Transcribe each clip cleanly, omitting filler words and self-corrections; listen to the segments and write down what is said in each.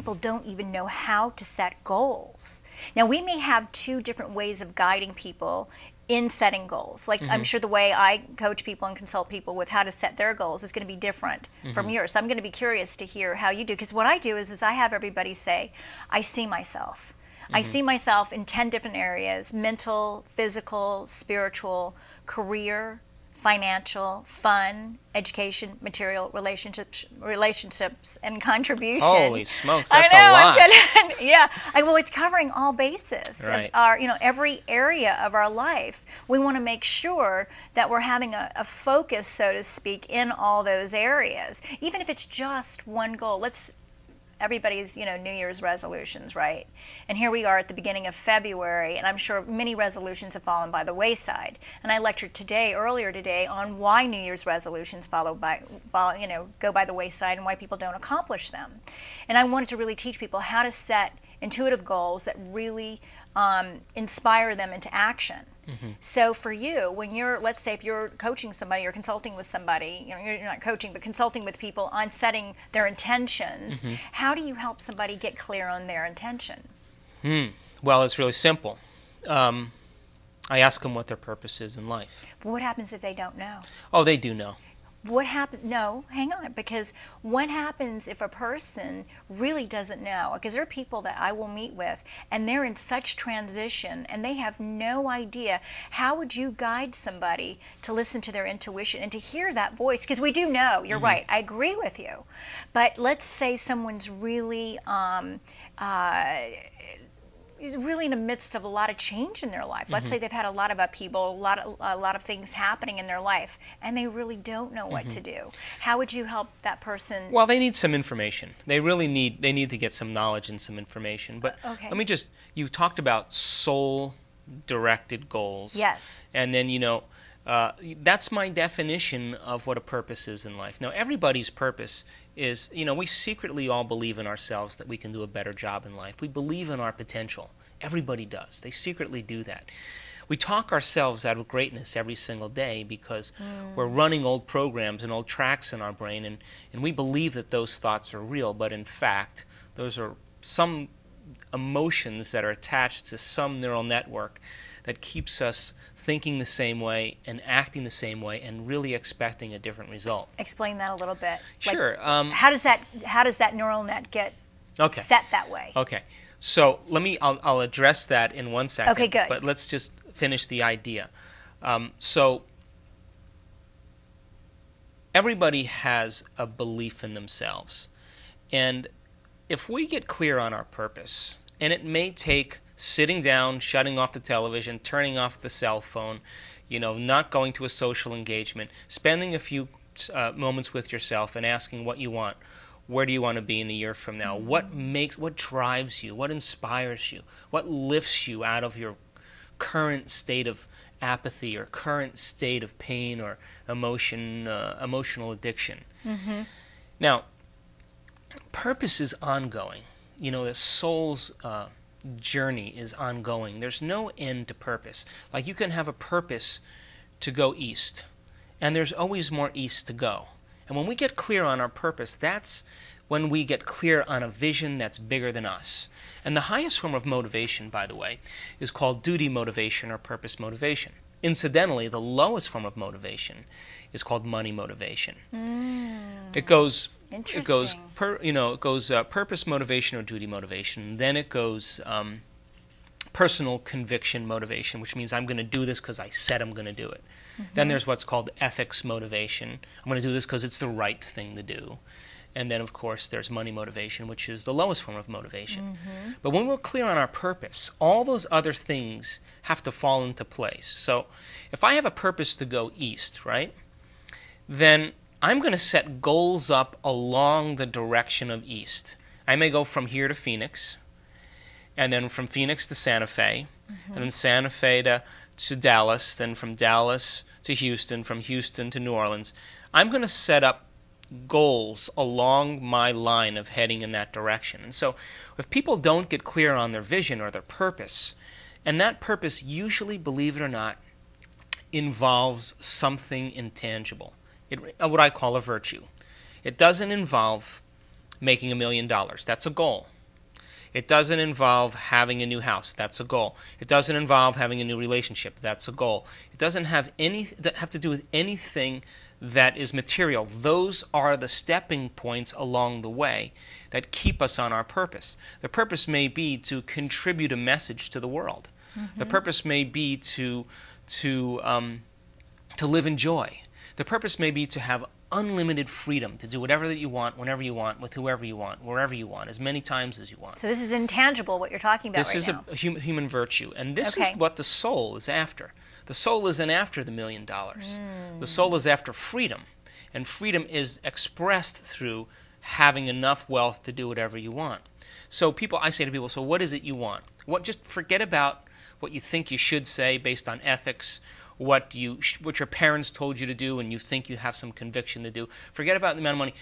people don't even know how to set goals. Now, we may have two different ways of guiding people in setting goals. Like, I'm sure the way I coach people and consult people with how to set their goals is going to be different from yours. So I'm going to be curious to hear how you do, because what I do is I have everybody say, I see myself. I see myself in 10 different areas: mental, physical, spiritual, career, financial, fun, education, material, relationships, and contribution. Holy smokes, that's I know, a lot. I'm good. Yeah. Well, it's covering all bases. Right. Our, every area of our life. We want to make sure that we're having a focus, so to speak, in all those areas. Even if it's just one goal. Everybody's, New Year's resolutions, right? And here we are at the beginning of February, and I'm sure many resolutions have fallen by the wayside. And I lectured earlier today, on why New Year's resolutions go by the wayside and why people don't accomplish them. And I wanted to really teach people how to set intuitive goals that really inspire them into action. So for you, when let's say if you're coaching somebody or consulting with somebody, you're not coaching, but consulting with people on setting their intentions, how do you help somebody get clear on their intention? Well, it's really simple. I ask them what their purpose is in life. But what happens if they don't know? Oh, they do know. What happens? No, hang on, because what happens if a person really doesn't know? Because there are people that I will meet with, and they're in such transition, and they have no idea. How would you guide somebody to listen to their intuition and to hear that voice? Because we do know, you're right, I agree with you. But let's say someone's really really in the midst of a lot of change in their life. Let's say they've had a lot of upheaval, a lot of things happening in their life, and they really don't know what to do. How would you help that person? Well, they need some information. They need to get some knowledge and some information. But let me you talked about soul-directed goals. Yes. And then, that's my definition of what a purpose is in life. Now, everybody's purpose is, we secretly all believe in ourselves that we can do a better job in life. We believe in our potential. Everybody does. They secretly do that. We talk ourselves out of greatness every single day because we're running old programs and old tracks in our brain, and we believe that those thoughts are real, but in fact, those are some emotions that are attached to some neural network that keeps us thinking the same way and acting the same way and really expecting a different result. Explain that a little bit. Sure. How does that neural net get set that way? Okay. So I'll address that in 1 second. Okay, good. But let's just finish the idea. So everybody has a belief in themselves. And if we get clear on our purpose, and it may take sitting down, shutting off the television, turning off the cell phone, not going to a social engagement, spending a few moments with yourself and asking what you want. Where do you want to be in a year from now? What drives you? What inspires you? What lifts you out of your current state of apathy or current state of pain or emotional addiction? Now, purpose is ongoing. The soul's journey is ongoing. There's no end to purpose. Like, you can have a purpose to go east, and there's always more east to go. And when we get clear on our purpose, that's when we get clear on a vision that's bigger than us. And the highest form of motivation, by the way, is called duty motivation or purpose motivation. Incidentally, the lowest form of motivation is called money motivation. It goes purpose motivation or duty motivation. Then it goes personal conviction motivation, which means I'm going to do this because I said I'm going to do it. Then there's what's called ethics motivation. I'm going to do this because it's the right thing to do. And then, of course, there's money motivation, which is the lowest form of motivation. But when we're clear on our purpose, all those other things have to fall into place. So if I have a purpose to go east, right, then I'm going to set goals up along the direction of east. I may go from here to Phoenix, and then from Phoenix to Santa Fe, and then Santa Fe to Dallas, then from Dallas to Houston, from Houston to New Orleans. I'm going to set up goals along my line of heading in that direction. And so if people don't get clear on their vision or their purpose, and that purpose usually, believe it or not, involves something intangible, what I call a virtue. It doesn't involve making $1 million. That's a goal. It doesn't involve having a new house. That's a goal. It doesn't involve having a new relationship. That's a goal. It doesn't have to do with anything that is material. Those are the stepping points along the way that keep us on our purpose. The purpose may be to contribute a message to the world. Mm-hmm. The purpose may be to live in joy. The purpose may be to have unlimited freedom to do whatever that you want, whenever you want, with whoever you want, wherever you want, as many times as you want. So this is intangible, what you're talking about right now. This is a human virtue, and this is what the soul is after. The soul isn't after the $1 million. The soul is after freedom, and freedom is expressed through having enough wealth to do whatever you want. So I say to people, so what is it you want? Just forget about what you think you should say based on ethics, what your parents told you to do and you think you have some conviction to do. Forget about the amount of money.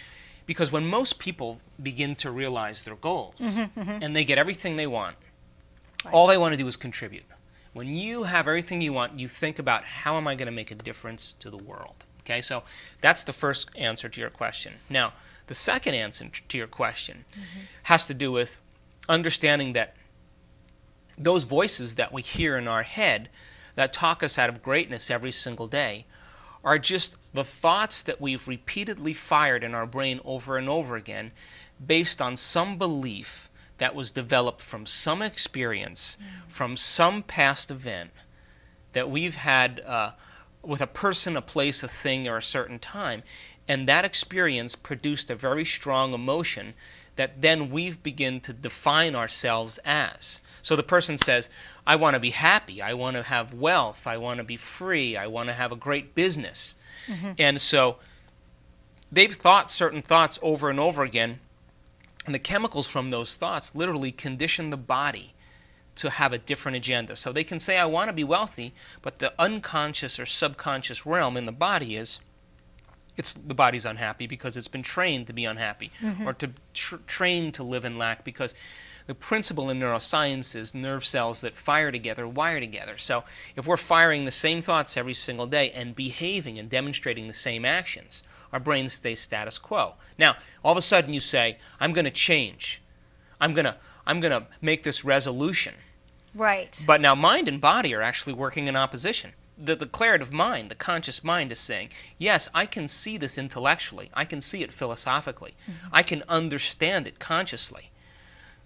Because when most people begin to realize their goals and they get everything they want, all they want to do is contribute. When you have everything you want, you think about how am I going to make a difference to the world. Okay, so that's the first answer to your question. Now, the second answer to your question has to do with understanding that those voices that we hear in our head that talk us out of greatness every single day are just the thoughts that we've repeatedly fired in our brain over and over again based on some belief that was developed from some experience, from some past event that we've had with a person, a place, a thing, or a certain time. And that experience produced a very strong emotion that then we've begun to define ourselves as. So the person says, I want to be happy, I want to have wealth, I want to be free, I want to have a great business. And so they've thought certain thoughts over and over again, and the chemicals from those thoughts literally condition the body to have a different agenda. So they can say, I want to be wealthy, but the unconscious or subconscious realm in the body is, the body's unhappy because it's been trained to be unhappy, or to trained to live in lack, because the principle in neuroscience is nerve cells that fire together wire together. So if we're firing the same thoughts every single day and behaving and demonstrating the same actions, our brain stays status quo. Now, all of a sudden you say, I'm going to change. I'm going to make this resolution. Right. But now mind and body are actually working in opposition. The declarative mind, the conscious mind, is saying, yes, I can see this intellectually. I can see it philosophically. I can understand it consciously.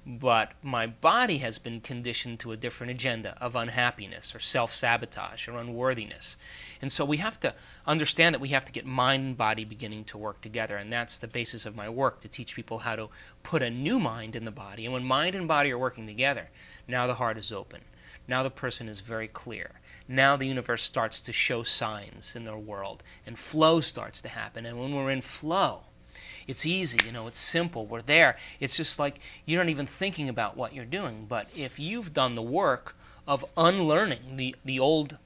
But my body has been conditioned to a different agenda of unhappiness or self-sabotage or unworthiness. And so we have to understand that we have to get mind and body beginning to work together. And that's the basis of my work, to teach people how to put a new mind in the body. And when mind and body are working together, now the heart is open. Now the person is very clear. Now the universe starts to show signs in their world. And flow starts to happen. And when we're in flow, it's easy, it's simple, we're there. It's just like you're not even thinking about what you're doing. But if you've done the work of unlearning the old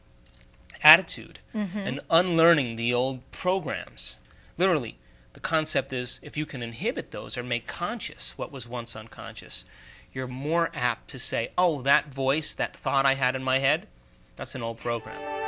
attitude and unlearning the old programs, literally, the concept is if you can inhibit those or make conscious what was once unconscious, you're more apt to say, oh, that voice, that thought I had in my head, that's an old program.